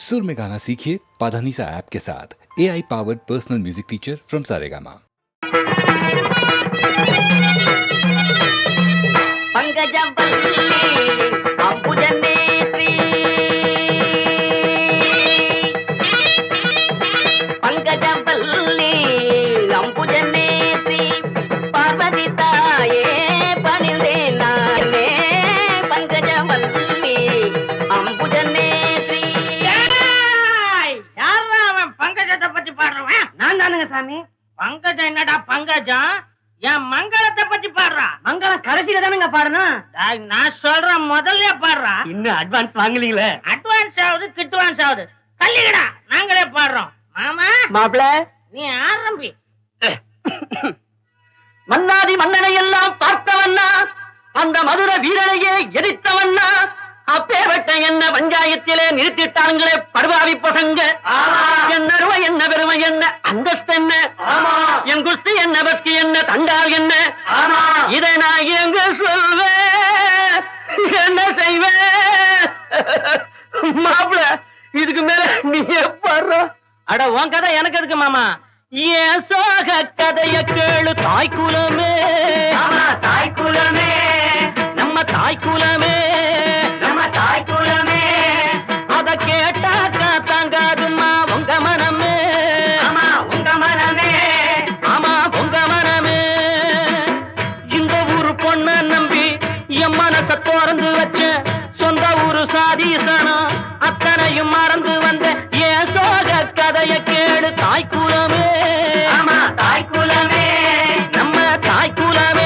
सुर में गाना सीखिए पाधानीसा ऐप के साथ। AI powered personal music teacher from Saregama. சாமி பங்கஜம் என்னடா பங்கஜம் என் மங்களத்தை பத்தி பாடுறா. மங்களம் கடைசியில தானுங்க பாடணும். நான் சொல்றேன் முதல்ல பாடுறா. இன்னும் அட்வான்ஸ் வாங்கலீங்களே. அட்வான்ஸ் ஆகுது கிட்வான்ஸ் ஆகுது. தள்ளிக்கடா நாங்களே பாடுறோம். மாமா மாப்ள நீ ஆரம்பி. மன்னாதி மன்னனை எல்லாம் பார்த்தவன்னா அந்த மதுர வீரனையே எரித்தவன்னா அப்பேவட்ட என்ன பஞ்சாயத்திலே நிறுத்திட்டாங்களே படுவாவி பசங்க. என்ன அருமை என்ன பெருமை என்ன அந்தஸ்து என்ன என் குஸ்தி என்ன பஸ்கி என்ன தண்டால் என்ன இதை நான் எங்க சொல்வேன் என்ன செய்வேன் மாப்பிள இதுக்கு மேல நீ பாடுற. அட உன் கதை எனக்கு எதுக்கு மாமா. ஏன் சோக கதைய கேளு தாய்க்குலமே தாய்க்குலமே நம்ம தாய்க்குலமே தாய்க்குலமே அத கேட்டாக்கா தாங்காதுமா உங்க மனமே. ஆமா உங்க மனமே ஆமா உங்க மனமே. இந்த ஊரு பொண்ண நம்பி என் மனச திறந்து வச்ச சொந்த ஊரு சாதீசனம் அத்தனையும் மறந்து வந்த ஏன் சோக கதைய கேடு தாய்க்குலமே. ஆமா தாய்க்குலமே நம்ம தாய்க்குலமே.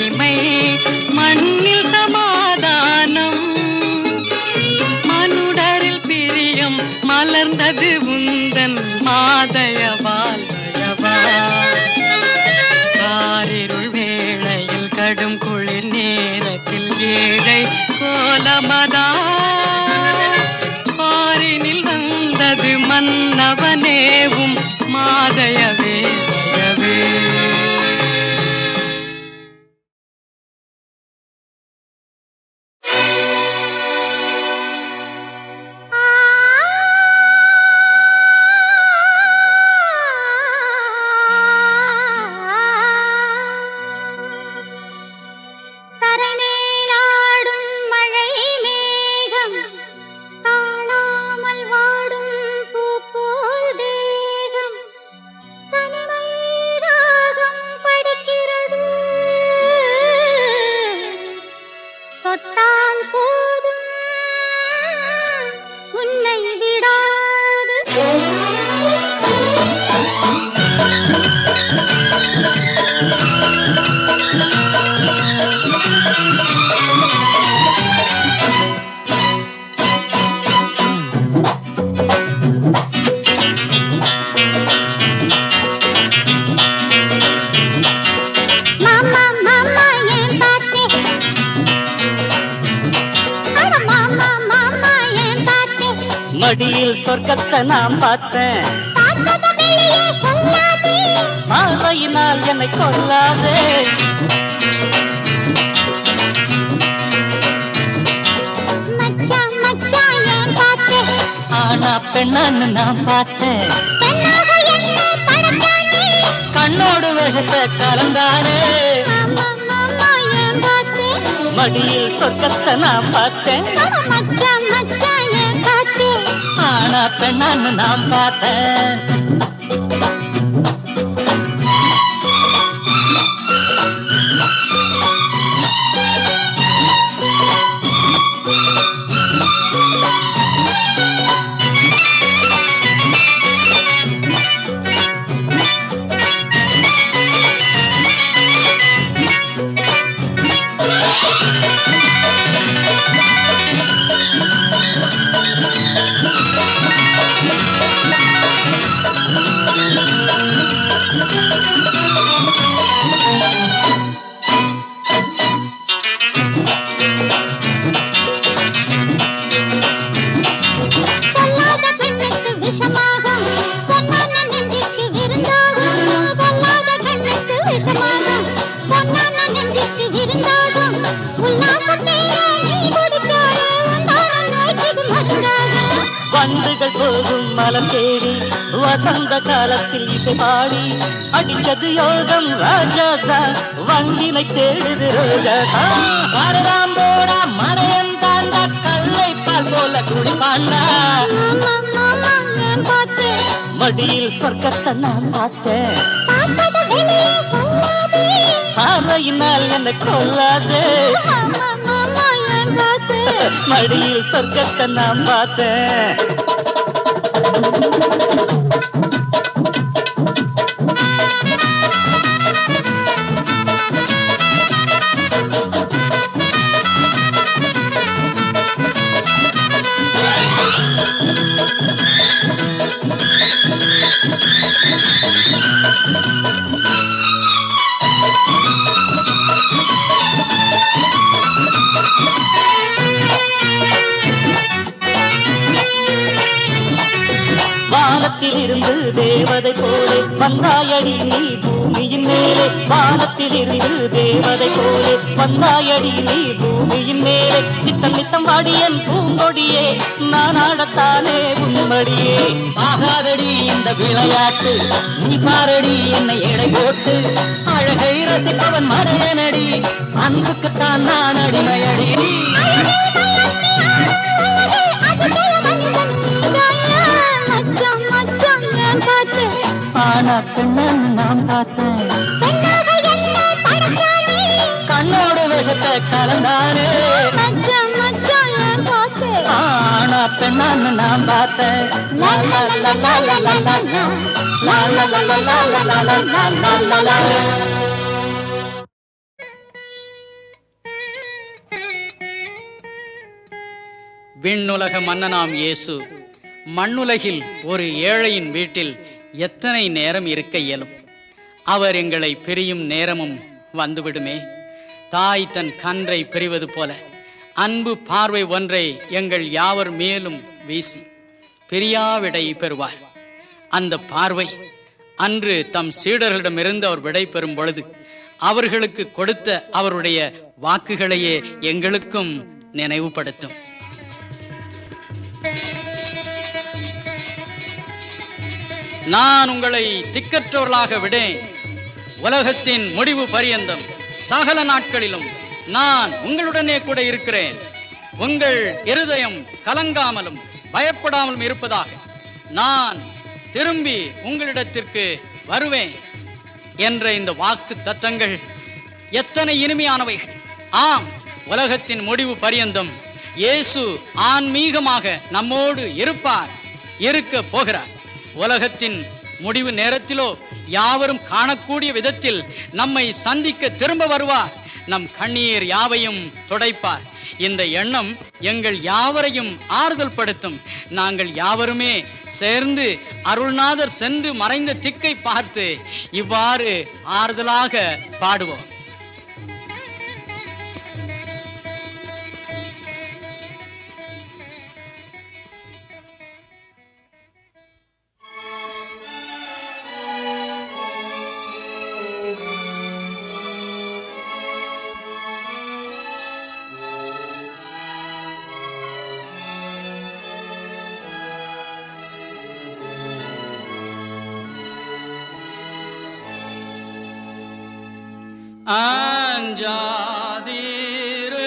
மகிமை மண்ணில் சமாதானம் மனுடரில் பிரியம் மலர்ந்தது உந்தன் மாதயவால் காரிருள் வேளையில் கடும் குளிர் நேரத்தில் ஏழை கோலமதா பாரினில் வந்தது மன்னவனேவும் மாதயவே மடியில் சொர்க்கத்தை நான் பார்த்தேன் பார்வையினால் என்னை கொல்லாதே ஆனா பெண்ணான்னு நான் பார்த்தேன் கண்ணோடு வேஷத்தை கலந்தானே மடியில் சொர்க்கத்தை நான் பார்த்தேன் ஆனா பெண்ணான்னு நான் பார்த்தேன் வண்டுகள் போகும் மலம் தேடி வசந்த காலத்தில் இசை பாடி அடிச்சது யோகம் ராஜாதா வண்டினை தேடுது ரோஜாதா சாரதாம்போடா மறையன் தாண்டா கல்லை பால் போல குடிப்பாண்டா மடியில் சொர்க்கத்தை நான் பார்த்தேன் பார்வையினால் என்னை கொல்லாதே மடியில் சொர்க்கத்தை நான் பார்த்தேன் வானத்தில் இருந்து தேவதை போலே வந்தாயடி நீ பூமியின் மேலே வானத்தில் இருந்து தேவதை போலே வந்தாயடி நீ பூமியின் மேலே நித்தம் நித்தம் வாடியன் பூங்கொடியே நான் ஆடத்தானே உன்மடியே ஆகாதடி இந்த விளையாட்டு நீ பாரடி என்னை எடை போட்டு அழகை ரசிப்பவன் மறையனடி அன்புக்குத்தான் நான் அடிமையடி ஆனா பெண்ணன்னு நான் பார்த்தேன் கண்ணோடு விஷத்தை கலந்தாரு ஆனா பெண்ணன்னு நான் பார்த்தேன் விண்ணுலக மன்னனாம் இயேசு மண்ணுலகில் ஒரு ஏழையின் வீட்டில் எத்தனை நேரம் இருக்க இயலும்? அவர் எங்களை பிரியும் நேரமும் வந்துவிடுமே. தாய் தன் கன்றை பிரிவது போல அன்பு பார்வை ஒன்றை எங்கள் யாவர் மேலும் வீசி பிரியாவிடை பெறுவார். அந்த பார்வை அன்று தம் சீடர்களிடமிருந்து அவர் விடை பெறும் பொழுது அவர்களுக்கு கொடுத்த அவருடைய வாக்குகளையே எங்களுக்கும் நினைவுபடுத்தும். நான் உங்களை திக்கற்றவர்களாக விடேன், உலகத்தின் முடிவு பரியந்தம் சகல நாட்களிலும் நான் உங்களுடனே கூட இருக்கிறேன். உங்கள் இருதயம் கலங்காமலும் பயப்படாமலும் இருப்பதாக நான் திரும்பி உங்களிடத்திற்கு வருவேன் என்ற இந்த வாக்கு தத்தங்கள் எத்தனை இனிமையானவைகள்! ஆம், உலகத்தின் முடிவு பரியந்தம் இயேசு ஆன்மீகமாக நம்மோடு இருப்பார், இருக்க போகிறார். உலகத்தின் முடிவு நேரத்திலோ யாவரும் காணக்கூடிய விதத்தில் நம்மை சந்திக்க திரும்ப வருவார். நம் கண்ணீர் யாவையும் துடைப்பார். இந்த எண்ணம் எங்கள் யாவரையும் ஆறுதல் படுத்தும். நாங்கள் யாவருமே சேர்ந்து அருள்நாதர் சென்று மறைந்த திக்கை பார்த்து இவ்வாறு ஆறுதலாக பாடுவோம். அஞ்சாதீரு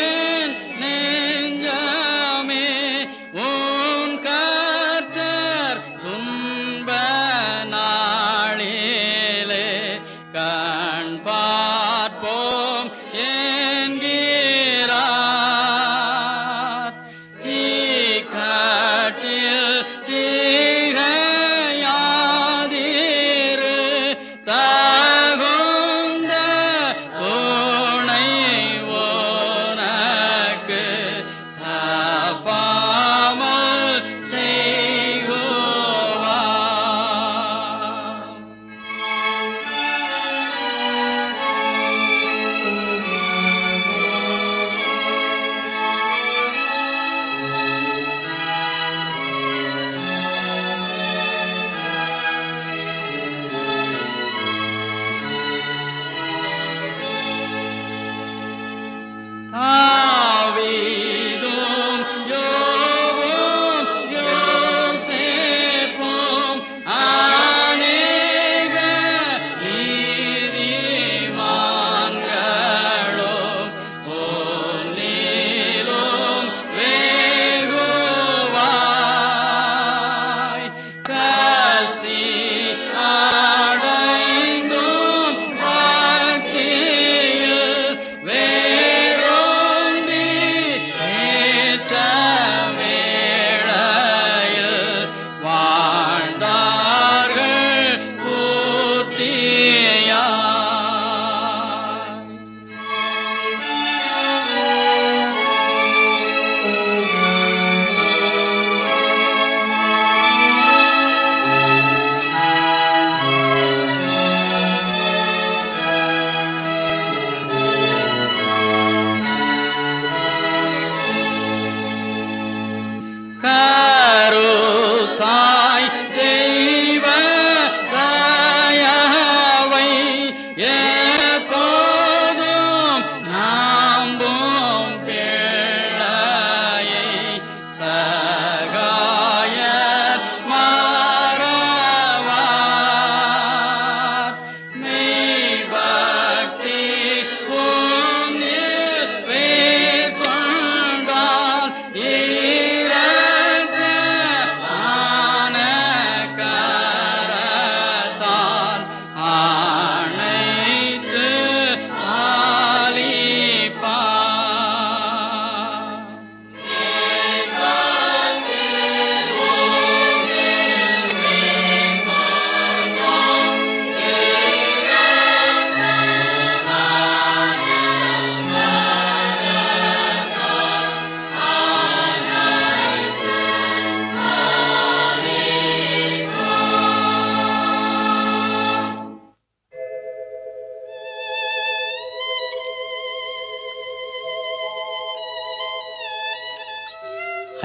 என் நெஞ்சமே, உன் கர்த்தர் துன்ப நாளிலே கண் பார்ப்போம் என்கிறார். இக்கட்டில் திகையாதீரு, தகுந்த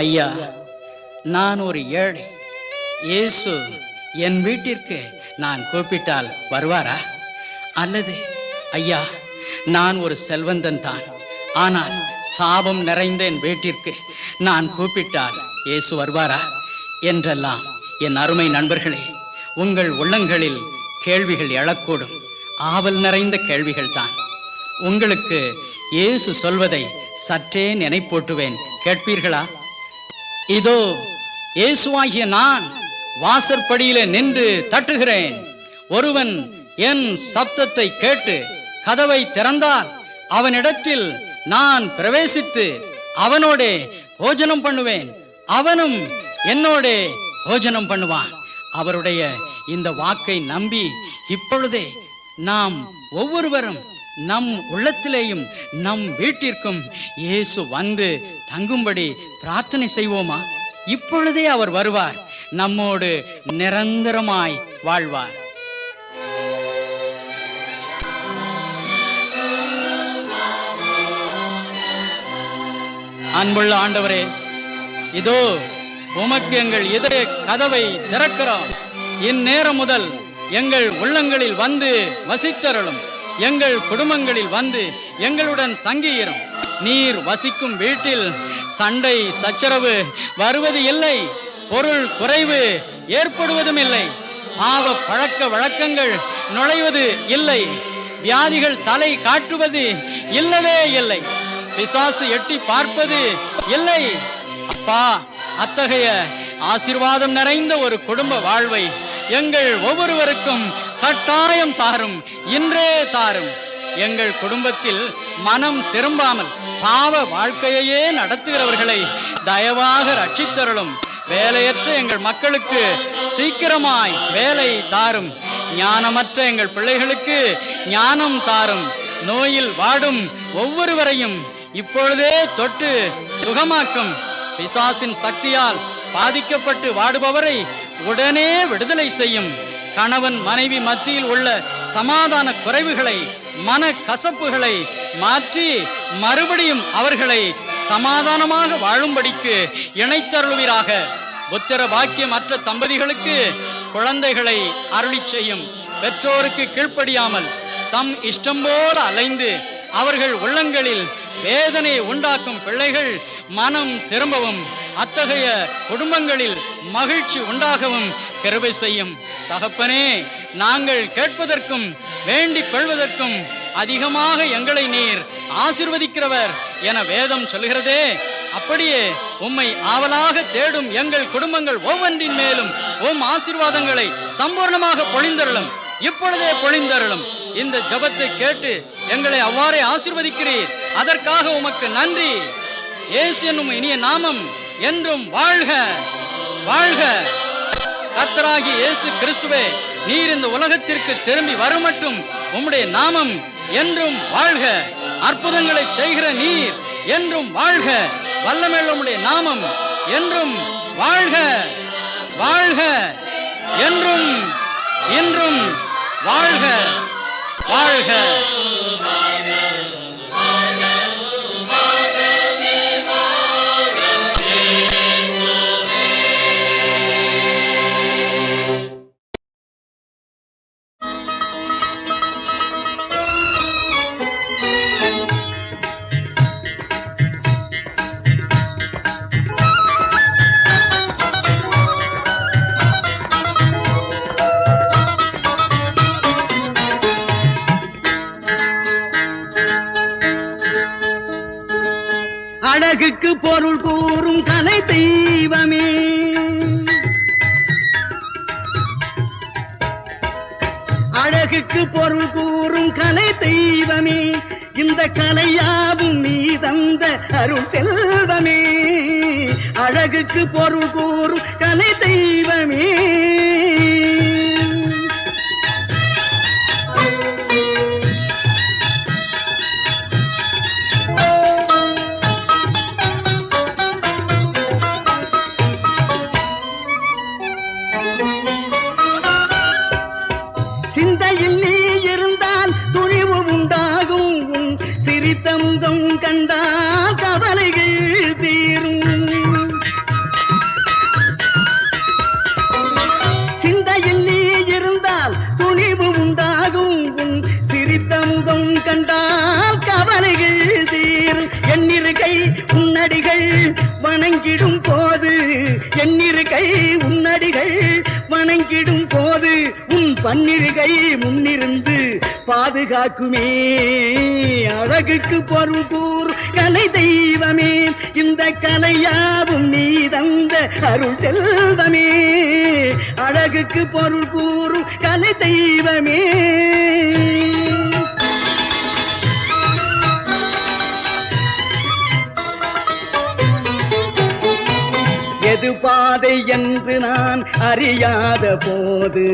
ஐயா, நான் ஒரு ஏழை. இயேசு என் வீட்டிற்கு நான் கூப்பிட்டால் வருவாரா? அல்லது ஐயா, நான் ஒரு செல்வந்தன் தான், ஆனால் சாபம் நிறைந்த என் வீட்டிற்கு நான் கூப்பிட்டால் இயேசு வருவாரா என்றெல்லாம் என் அருமை நண்பர்களே, உங்கள் உள்ளங்களில் கேள்விகள் எழக்கூடும். ஆவல் நிறைந்த கேள்விகள் தான். உங்களுக்கு இயேசு சொல்வதை சற்றே நினைப்பூட்டுவேன், கேட்பீர்களா? இதோ இயேசுவாகிய நான் வாசற்படியிலே நின்று தட்டுகிறேன். ஒருவன் என் சப்தத்தை கேட்டு கதவை திறந்தால் அவனிடத்தில் நான் பிரவேசித்து அவனோடே போஜனம் பண்ணுவேன், அவனும் என்னோடே போஜனம் பண்ணுவான். அவருடைய இந்த வாக்கை நம்பி இப்பொழுதே நாம் ஒவ்வொருவரும் நம் உள்ளத்திலேயும் நம் வீட்டிற்கும் இயேசு வந்து தங்கும்படி பிரார்த்தனை செய்வோமா? இப்பொழுதே அவர் வருவார், நம்மோடு நிரந்தரமாய் வாழ்வார். அன்புள்ள ஆண்டவரே, இதோ உமக்கு எங்கள் இதய கதவை திறக்கிறோம். இந்நேரம் முதல் எங்கள் உள்ளங்களில் வந்து வசித்தருளும். எங்கள் குடும்பங்களில் வந்து எங்களுடன் தங்கியிரும். நீர் வசிக்கும் வீட்டில் சண்டை சச்சரவு வருவது இல்லை, பொருள் குறைவு ஏற்படுவதும் இல்லை, பாவ பழக்க வழக்கங்கள் நுழைவது இல்லை, வியாதிகள் தலை காட்டுவது இல்லவே இல்லை, பிசாசு எட்டி பார்ப்பது இல்லை. அப்பா, அத்தகைய ஆசீர்வாதம் நிறைந்த ஒரு குடும்ப வாழ்வை எங்கள் ஒவ்வொருவருக்கும் கட்டாயம் தாரும், இன்றே தாரும். எங்கள் குடும்பத்தில் மனம் திரும்பாமல் பாவ வாழ்க்கையே நடத்துகிறவர்களை தயவாக ரட்சித்தருளும். வேலையற்ற எங்கள் மக்களுக்கு சீக்கிரமாய் வேலை தாரும். ஞானமற்ற எங்கள் பிள்ளைகளுக்கு ஞானம் தாரும். நோயில் வாடும் ஒவ்வொருவரையும் இப்பொழுதே தொட்டு சுகமாக்கும். பிசாசின் சக்தியால் பாதிக்கப்பட்டு வாடுபவரை உடனே விடுதலை செய்யும். கணவன் மனைவி மத்தியில் உள்ள சமாதான குறைவுகளை, மன கசப்புகளை மாற்றி மறுபடியும் அவர்களை சமாதானமாக வாழும்படிக்கு இணைத்தருள்வீராக. புத்திர பாக்கியம் அற்ற தம்பதிகளுக்கு குழந்தைகளை அருளி செய்யும். பெற்றோருக்கு கீழ்ப்படியாமல் தம் இஷ்டம் போல அலைந்து அவர்கள் உள்ளங்களில் வேதனை உண்டாக்கும் பிள்ளைகள் மனம் திரும்பவும், அத்தகைய குடும்பங்களில் மகிழ்ச்சி உண்டாகவும் கிருபை செய்யும். தகப்பனே, நாங்கள் கேட்பதற்கும் வேண்டிக் கொள்வதற்கும் அதிகமாக எங்களை நீர் ஆசீர்வதிக்கிறவர் என வேதம் சொல்கிறதே. அப்படியே உம்மை ஆவலாக தேடும் எங்கள் குடும்பங்கள் ஒவ்வொன்றின் மேலும் உம் ஆசீர்வாதங்களை சம்பூர்ணமாக பொழிந்தருளும். இப்பொழுதே பொழிந்தருளும். இந்த ஜெபத்தை கேட்டு எங்களை அவ்வாறே ஆசீர்வதிக்கிறீர், அதற்காக உமக்கு நன்றி. இயேசு என்னும் இனிய நாமம் என்றும் வாழ்க வாழ்க. கர்த்தராகிய இயேசு கிறிஸ்துவே, நீர் இந்த உலகத்திற்கு திரும்பி வருமட்டும் உம்முடைய நாமம் என்றும் வாழ்க. அற்புதங்களை செய்கிற நீர் என்றும் வாழ்க. வல்லமையுள்ள உம்முடைய நாமம் என்றும் வாழ்க வாழ்க. என்றும் இன்றும் வாழ்க வாழ்க. அழகுக்கு பொருள் கூறும் கலை தெய்வமே, அழகுக்கு பொருள் கூறும் கலை தெய்வமே, இந்த கலையாவும் நீ தந்த அருள் செல்வமே. அழகுக்கு பொருள் கூறும் கலை தெய்வமே, சிந்தையில் நீ இருந்தால் துணிவு உண்டாகும், சிரித்த முகம் கண்டால் கவலைகள் தீரும். உன்னடிகள் வணங்கிடும் போது எண்ணிருகை உன்னடிகள் வணங்கிடும் போது உன் பன்னிருகை முன்னிருந்து பாதுகாக்குமே. அழகுக்கு பொருள் கூறு கலை தெய்வமே, இந்த கலையாவும் நீ தந்த அருள் செல்வமே. அழகுக்கு பொருள் கூறும் கலை தெய்வமே. எது பாதை என்று நான் அறியாத போது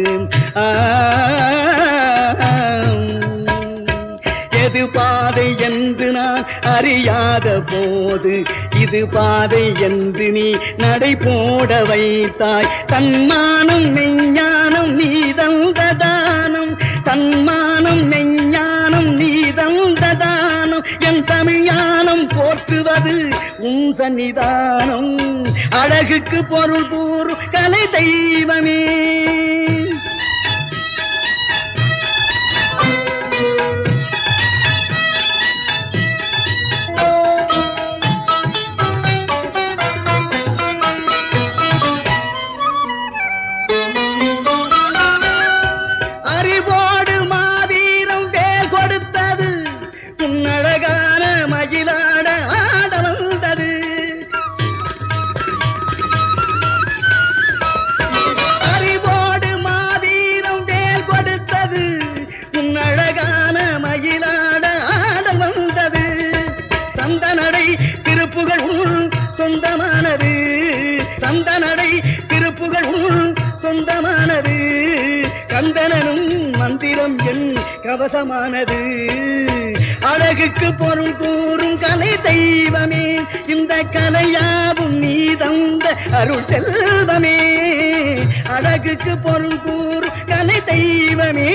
எது பாதை என்று நான் அறியாத போது இது பாதை என்று நீ நடை போட வைத்தாய். தன்மானம் மெஞ்ஞானம் நீ தந்த தானம், தன்மானம் மெஞ்ஞானம் நீ தந்த தானம். என் தமிழ்ஞானம் போற்றுவது உன் சன்னிதானம். அழகுக்கு பொருள் கூறும் கலை தெய்வமே. அறிவோடு மாவீரம் வேல் கொடுத்தது உன்னழகான மகிழாட ஆட வந்தது. அறிவோடு மாவீரம் வேல் கொடுத்தது உன்னழகான மகிழாட ஆட வந்தது. தந்த நடை திருப்புகள் சொந்தமானது, தந்த நடை திருப்புகள் சொந்தமானது. கந்தனும் மந்திரம் என் கவசமானது. அழகுக்கு பொருள் கூறும் கலை தெய்வமே, இந்த கலையாவும் நீ தந்த அருள் செல்வமே. அழகுக்கு பொருள் கூறும் கலை தெய்வமே.